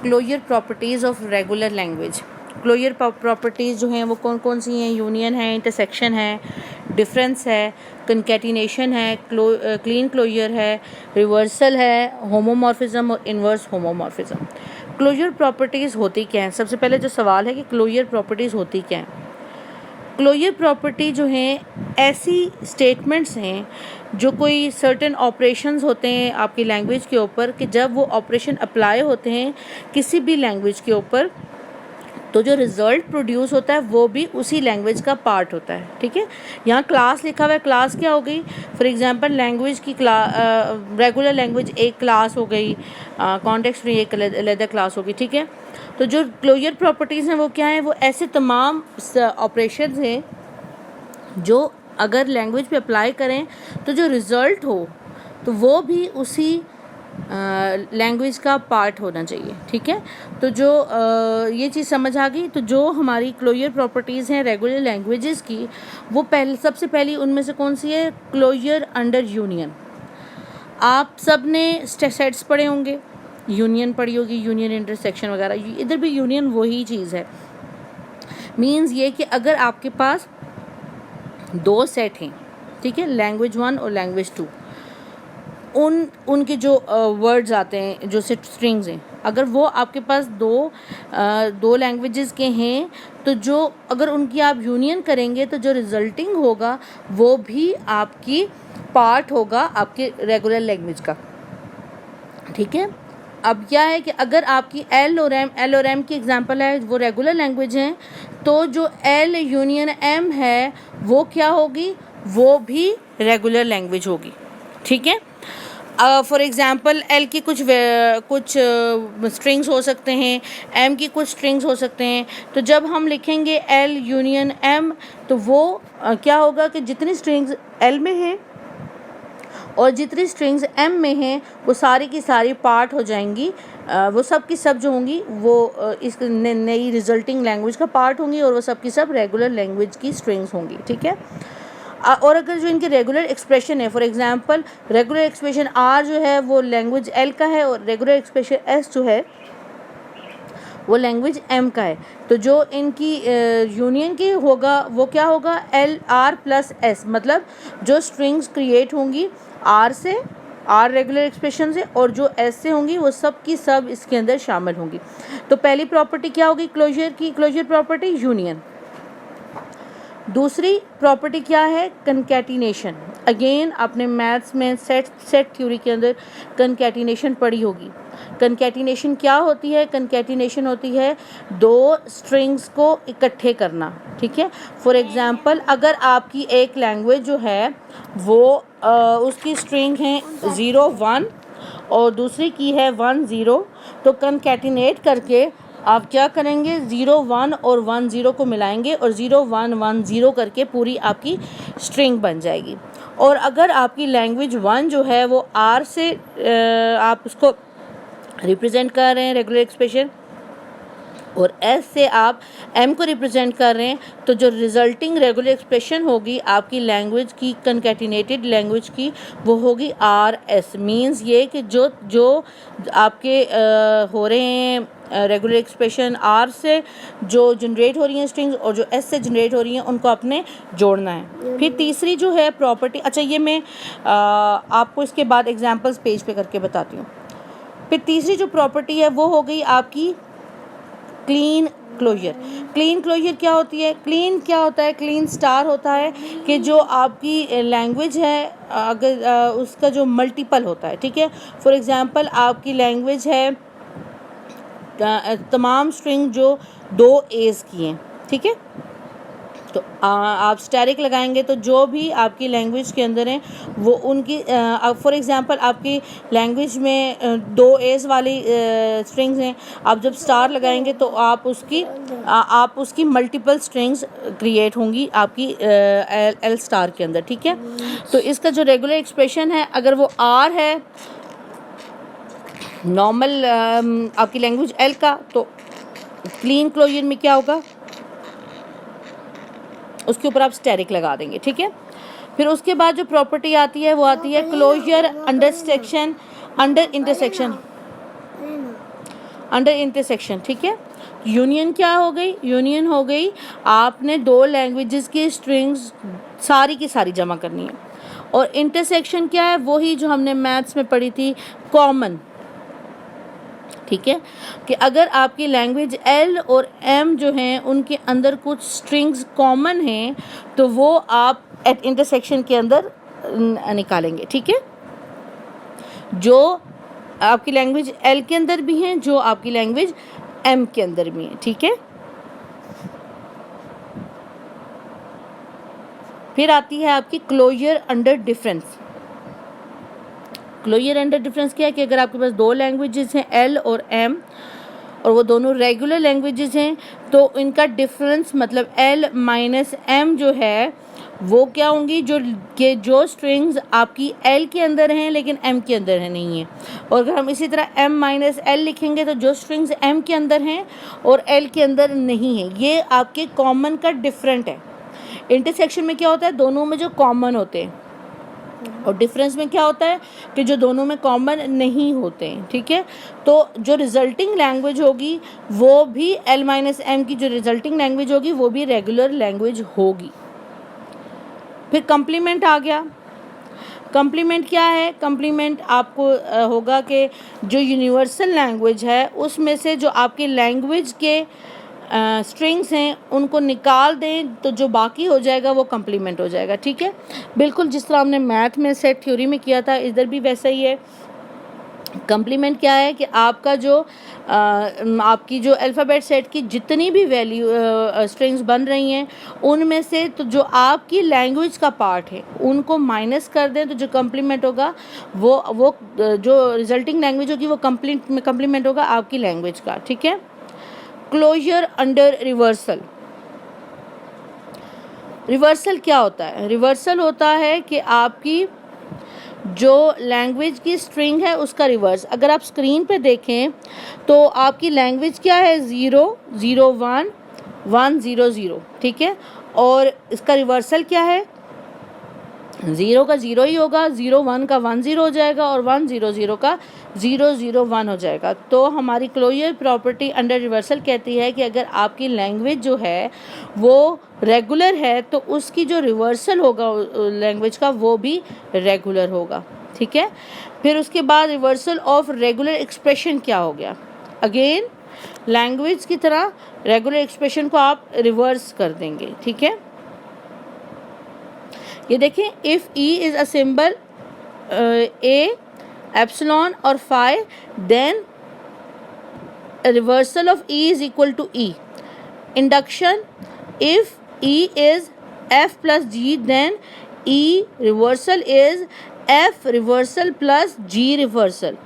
Closure properties of regular language. Closure properties जो हैं वो कौन कौन सी हैं? यूनियन है, इंटरसेक्शन है, डिफरेंस है, कंकैटिनेशन है, क्लीन क्लोजर है, रिवर्सल है, होमोमॉर्फिज्म और इन्वर्स होमोमॉर्फिज्म। क्लोजर प्रॉपर्टीज़ होती क्या हैं? सबसे पहले जो सवाल है कि क्लोजर प्रॉपर्टीज़ होती क्या हैं? क्लोजर प्रॉपर्टी जो हैं ऐसी स्टेटमेंट्स हैं जो कोई सर्टेन ऑपरेशंस होते हैं आपकी लैंग्वेज के ऊपर, कि जब वो ऑपरेशन अप्लाई होते हैं किसी भी लैंग्वेज के ऊपर तो जो रिज़ल्ट प्रोड्यूस होता है वो भी उसी लैंग्वेज का पार्ट होता है। ठीक है, यहाँ क्लास लिखा हुआ है, क्लास क्या हो गई? फॉर एग्जांपल लैंग्वेज की रेगुलर लैंग्वेज एक क्लास हो गई, कॉन्टेक्स्ट में एक अलग क्लास होगी। ठीक है, तो जो क्लोजर प्रॉपर्टीज़ हैं वो क्या हैं? वो ऐसे तमाम ऑपरेशंस हैं जो अगर लैंग्वेज पे अप्लाई करें तो जो रिज़ल्ट हो तो वो भी उसी लैंग्वेज का पार्ट होना चाहिए। ठीक है, तो जो ये चीज़ समझ आ गई। तो जो हमारी क्लोजर प्रॉपर्टीज़ हैं रेगुलर लैंग्वेजेस की, वो सबसे पहली उनमें से कौन सी है? Closure under union. आप सब ने सेट्स पढ़े होंगे, यूनियन पढ़ी होगी, यूनियन इंटरसेक्शन वगैरह, इधर भी यूनियन वही चीज़ है। मीन्स ये कि अगर आपके पास दो सेट हैं, ठीक है, लैंग्वेज 1 और लैंग्वेज 2, उनके जो वर्ड्स आते हैं, जो स्ट्रिंग्स हैं, अगर वो आपके पास दो लैंग्वेजेस के हैं तो जो अगर उनकी आप यूनियन करेंगे तो जो रिजल्टिंग होगा वो भी आपकी पार्ट होगा आपके रेगुलर लैंग्वेज का। ठीक है, अब क्या है कि अगर आपकी एल और एम की एग्जांपल है, वो रेगुलर लैंग्वेज हैं, तो जो एल यूनियन एम है वो क्या होगी? वो भी रेगुलर लैंग्वेज होगी। ठीक है, फॉर एग्ज़ाम्पल एल की कुछ स्ट्रिंग्स हो सकते हैं, एम की कुछ स्ट्रिंग्स हो सकते हैं, तो जब हम लिखेंगे एल यूनियन एम तो वो क्या होगा कि जितनी स्ट्रिंग्स एल में हैं और जितनी स्ट्रिंग्स एम में हैं वो सारी की सारी पार्ट हो जाएंगी, वो सब की सब जो होंगी वो इस नई रिजल्टिंग लैंग्वेज का पार्ट होंगी और वो सब की सब रेगुलर लैंग्वेज की स्ट्रिंग्स होंगी। ठीक है, और अगर जो इनके रेगुलर एक्सप्रेशन है, for example regular expression R जो है वो लैंग्वेज एल का है और रेगुलर एक्सप्रेशन एस जो है वो लैंग्वेज एम का है, तो जो इनकी यूनियन की होगा वो क्या होगा? एल आर प्लस एस, मतलब जो स्ट्रिंग्स क्रिएट होंगी आर से, आर रेगुलर एक्सप्रेशन से, और जो एस से होंगी वो सब की सब इसके अंदर शामिल होंगी। तो पहली प्रॉपर्टी क्या होगी क्लोजर की? Closure property union. दूसरी प्रॉपर्टी क्या है? कंकैटिनेशन। अगेन आपने मैथ्स में सेट थ्योरी के अंदर कंकैटिनेशन पढ़ी होगी। कंकैटिनेशन क्या होती है? कंकैटिनेशन होती है दो स्ट्रिंग्स को इकट्ठे करना। ठीक है, फॉर एग्जांपल अगर आपकी एक लैंग्वेज जो है वो उसकी स्ट्रिंग है 0 1 और दूसरी की है 1 0, तो कंकैटिनेट करके आप क्या करेंगे? 0 1 और 1 0 को मिलाएंगे और 0 1 1 0 करके पूरी आपकी स्ट्रिंग बन जाएगी। और अगर आपकी लैंग्वेज 1 जो है वो आर से आप उसको रिप्रेजेंट कर रहे हैं रेगुलर एक्सप्रेशन, और एस से आप एम को रिप्रेजेंट कर रहे हैं, तो जो रिजल्टिंग रेगुलर एक्सप्रेशन होगी आपकी लैंग्वेज की, कंकैटिनेटेड लैंग्वेज की, वो होगी आर एस। मीन्स ये कि जो आपके हो रहे हैं रेगुलर एक्सप्रेशन आर से जो जनरेट हो रही हैं स्ट्रिंग्स और जो एस से जनरेट हो रही हैं उनको अपने जोड़ना है। फिर तीसरी जो है प्रॉपर्टी, अच्छा ये मैं आपको इसके बाद एग्जांपल्स पेज पे करके बताती हूँ। फिर तीसरी जो प्रॉपर्टी है वो हो गई आपकी क्लीन क्लोजर। क्लीन क्लोजर क्या होती है? क्लीन क्या होता है? क्लीन स्टार होता है कि जो आपकी लैंग्वेज है अगर उसका जो मल्टीपल होता है। ठीक है, फॉर एग्जांपल आपकी लैंग्वेज है तमाम स्ट्रिंग जो 2 एज की हैं। ठीक है, तो आप स्टैरिक लगाएंगे तो जो भी आपकी लैंग्वेज के अंदर हैं वो उनकी फॉर एग्जांपल आपकी लैंग्वेज में 2 एज वाली स्ट्रिंग्स हैं, आप जब स्टार लगाएंगे तो आप उसकी मल्टीपल स्ट्रिंग्स क्रिएट होंगी आपकी एल स्टार के अंदर। ठीक है, तो इसका जो रेगुलर एक्सप्रेशन है अगर वो आर है नॉर्मल आपकी लैंग्वेज एल का, तो क्लीन क्लोजर में क्या होगा? उसके ऊपर आप स्टैरिक लगा देंगे। ठीक है, फिर उसके बाद जो प्रॉपर्टी आती है वो आती है closure under intersection. Under intersection, ठीक है। यूनियन क्या हो गई? यूनियन हो गई आपने दो लैंग्वेजेस की स्ट्रिंग्स सारी की सारी जमा करनी है। और इंटरसेक्शन क्या है? वही जो हमने मैथ्स में पढ़ी थी, कॉमन, ठीक है, कि अगर आपकी लैंग्वेज एल और एम जो हैं उनके अंदर कुछ स्ट्रिंग्स कॉमन हैं तो वो आप एट इंटरसेक्शन के अंदर निकालेंगे, ठीक है, जो आपकी लैंग्वेज एल के अंदर भी हैं, जो आपकी लैंग्वेज एम के अंदर भी हैं, ठीक है। फिर आती है आपकी closure under difference. Closure under difference क्या है कि अगर आपके पास दो लैंग्वेजेस हैं एल और एम और वो दोनों रेगुलर लैंग्वेजेस हैं तो इनका डिफरेंस मतलब एल माइनस एम जो है वो क्या होंगी, जो स्ट्रिंग्स आपकी एल के अंदर हैं लेकिन एम के अंदर है नहीं है। और अगर हम इसी तरह एम माइनस एल लिखेंगे तो जो स्ट्रिंग्स एम के अंदर हैं और एल के अंदर नहीं है, ये आपके कॉमन का डिफरेंट है। इंटरसेक्शन में क्या होता है? दोनों में जो कॉमन होते हैं, और डिफरेंस में क्या होता है कि जो दोनों में कॉमन नहीं होते हैं, ठीक है। तो जो रिजल्टिंग लैंग्वेज होगी वो भी एल माइनस एम की जो रिजल्टिंग लैंग्वेज होगी वो भी रेगुलर लैंग्वेज होगी। फिर कम्प्लीमेंट आ गया। कम्प्लीमेंट क्या है? कम्प्लीमेंट आपको होगा कि जो यूनिवर्सल लैंग्वेज है उसमें से जो आपकी लैंग्वेज के स्ट्रिंग्स हैं उनको निकाल दें तो जो बाकी हो जाएगा वो कम्प्लीमेंट हो जाएगा, ठीक है। बिल्कुल जिस तरह हमने मैथ में सेट थ्योरी में किया था इधर भी वैसा ही है। कम्प्लीमेंट क्या है कि आपका जो आपकी जो अल्फ़ाबेट सेट की जितनी भी वैल्यू स्ट्रिंग्स बन रही हैं उनमें से तो जो आपकी लैंग्वेज का पार्ट है उनको माइनस कर दें तो जो कम्प्लीमेंट होगा वो जो रिजल्टिंग लैंग्वेज होगी वो कम्प्लीमेंट होगा आपकी लैंग्वेज का, ठीक है। Closure under reversal. रिवर्सल क्या होता है? रिवर्सल होता है कि आपकी जो लैंग्वेज की स्ट्रिंग है उसका रिवर्स। अगर आप स्क्रीन पे देखें तो आपकी लैंग्वेज क्या है? 0 0 1 1 0 0, ठीक है। और इसका रिवर्सल क्या है? 0 का 0 ही होगा, 0 1 का 1 0 हो जाएगा और 1 0 0 का 0 0 1 हो जाएगा। तो हमारी क्लोजर प्रॉपर्टी अंडर रिवर्सल कहती है कि अगर आपकी लैंग्वेज जो है वो रेगुलर है तो उसकी जो रिवर्सल होगा लैंग्वेज का वो भी रेगुलर होगा, ठीक है। फिर उसके बाद रिवर्सल ऑफ रेगुलर एक्सप्रेशन क्या हो गया? अगेन लैंग्वेज की तरह रेगुलर एक्सप्रेशन को आप रिवर्स कर देंगे, ठीक है। ये देखें, if e is a symbol a epsilon और phi then reversal of e is equal to e. Induction, if e is f plus g then e reversal is f reversal plus g reversal.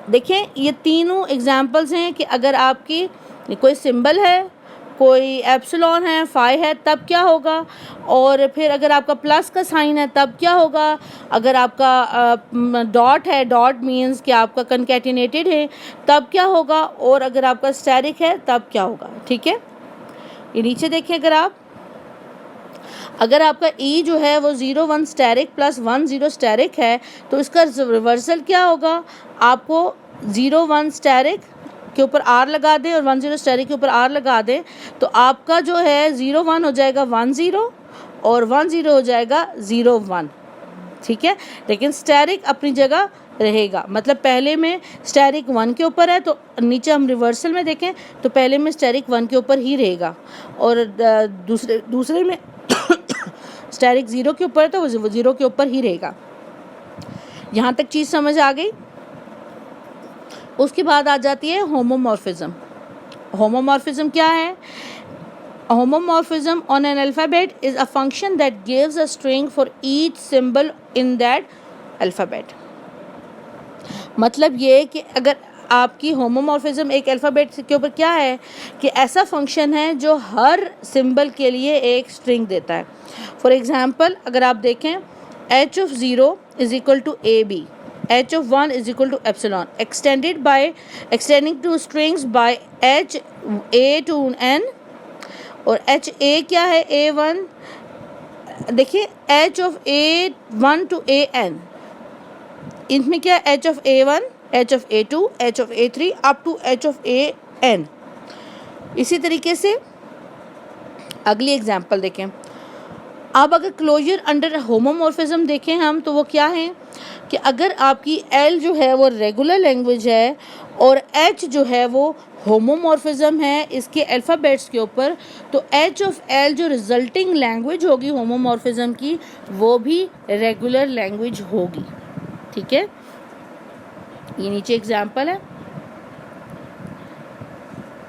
देखें ये तीनों examples हैं कि अगर आपकी कोई symbol है, कोई एप्सिलॉन है, फाई है, तब क्या होगा, और फिर अगर आपका प्लस का साइन है तब क्या होगा, अगर आपका डॉट है, डॉट मीन्स कि आपका कनकैटिनेटेड है, तब क्या होगा, और अगर आपका स्टेरिक है तब क्या होगा, ठीक है। ये नीचे देखें, अगर आपका ई जो है वो 0 1 स्टेरिक प्लस 1 0 स्टेरिक है तो इसका रिवर्सल क्या होगा? आपको 0 1 स्टेरिक के ऊपर आर लगा दें और 1 0 स्टेरिक के ऊपर आर लगा दें तो आपका जो है 0 1 हो जाएगा 1 0 और 1 0 हो जाएगा 0 1, ठीक है। लेकिन स्टेरिक अपनी जगह रहेगा, मतलब पहले में स्टेरिक 1 के ऊपर है तो नीचे हम रिवर्सल में देखें तो पहले में स्टेरिक 1 के ऊपर ही रहेगा और दूसरे में स्टेरिक 0 के ऊपर है तो वो 0 के ऊपर ही रहेगा। यहाँ तक चीज़ समझ आ गई। उसके बाद आ जाती है होमोमॉर्फिज्म। होमोमॉर्फिज्म क्या है? Homomorphism on an alphabet is a function that gives a string for each symbol in that alphabet। मतलब ये कि अगर आपकी होमोमॉर्फिज्म एक अल्फ़ाबेट के ऊपर क्या है कि ऐसा फंक्शन है जो हर सिंबल के लिए एक स्ट्रिंग देता है। फॉर एग्जांपल अगर आप देखें h of 0 is equal to ab, h of 1 is equal to epsilon, extending to strings by h a to n, और एच ए क्या है? A1। देखिए h of A1 to AN, इनमें क्या है? h of A1 H of A2, H of A3 up to H of AN। इसी तरीके से अगली एग्जाम्पल देखें। अब अगर क्लोजर अंडर होमोमॉर्फिज्म देखें हम, तो वो क्या है कि अगर आपकी L जो है वो रेगुलर लैंग्वेज है और H जो है वो होमोमॉर्फिज्म है इसके अल्फ़ाबेट्स के ऊपर, तो H ऑफ L जो रिजल्टिंग लैंग्वेज होगी होमोमॉर्फिज्म की, वो भी रेगुलर लैंग्वेज होगी। ठीक है, ये नीचे एग्जाम्पल है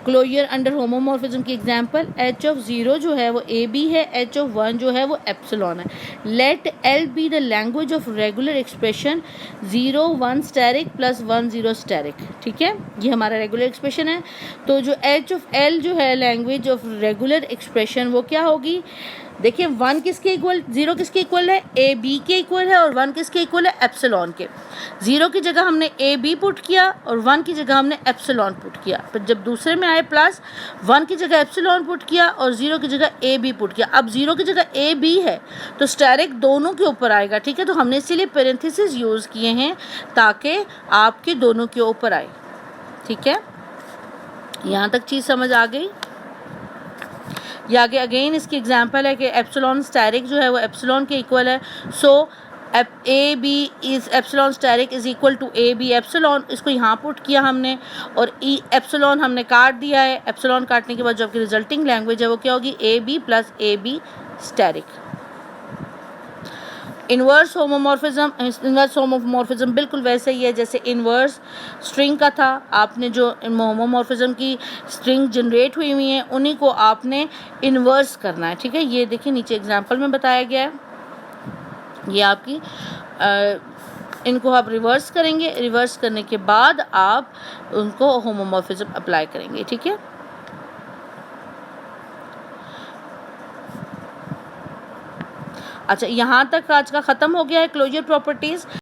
क्लोजर अंडर होमोमॉर्फिज्म की एग्जाम्पल। H ऑफ 0 जो है वो AB है, H ऑफ 1 जो है वो एप्सिलॉन है। Let L be the language of regular expression 0 1 asterisk plus 1 0 asterisk. ठीक है, ये हमारा रेगुलर एक्सप्रेशन है। तो जो H ऑफ L जो है लैंग्वेज ऑफ रेगुलर एक्सप्रेशन, वो क्या होगी? देखिए 1 किसके इक्वल, 0 किसके इक्वल है? ए बी के इक्वल है, और 1 किसके इक्वल है? एप्सिलॉन के। 0 की जगह हमने ए बी पुट किया और 1 की जगह हमने एप्सिलॉन पुट किया। फिर जब दूसरे में आए प्लस, 1 की जगह एप्सिलॉन पुट किया और 0 की जगह ए बी पुट किया। अब 0 की जगह ए बी है तो स्टेरिक दोनों के ऊपर आएगा। ठीक है, तो हमने इसीलिए पैरेंथेसिस यूज़ किए हैं ताकि आपके दोनों के ऊपर आए। ठीक है, यहाँ तक चीज़ समझ आ गई? ये आगे अगेन इसकी एग्जांपल है कि एप्सिलॉन स्टेरिक जो है वो एप्सिलॉन के इक्वल है। So a b is epsilon asterisk is equal to a b epsilon. इसको यहाँ पुट किया हमने और ई एप्सिलॉन हमने काट दिया है। एप्सिलॉन काटने के बाद जो आपकी रिजल्टिंग लैंग्वेज है वो क्या होगी? A b plus a b asterisk. Inverse homomorphism बिल्कुल वैसे ही है जैसे इन्वर्स स्ट्रिंग का था। आपने जो होमोमॉर्फिज्म की स्ट्रिंग जनरेट हुई हुई हैं उन्हीं को आपने इन्वर्स करना है। ठीक है, ये देखिए नीचे एग्जांपल में बताया गया है। ये आपकी इनको आप रिवर्स करेंगे, रिवर्स करने के बाद आप उनको होमोमॉर्फिज्म अप्लाई करेंगे। ठीक है, अच्छा यहाँ तक आज का ख़त्म हो गया है क्लोजर प्रॉपर्टीज़।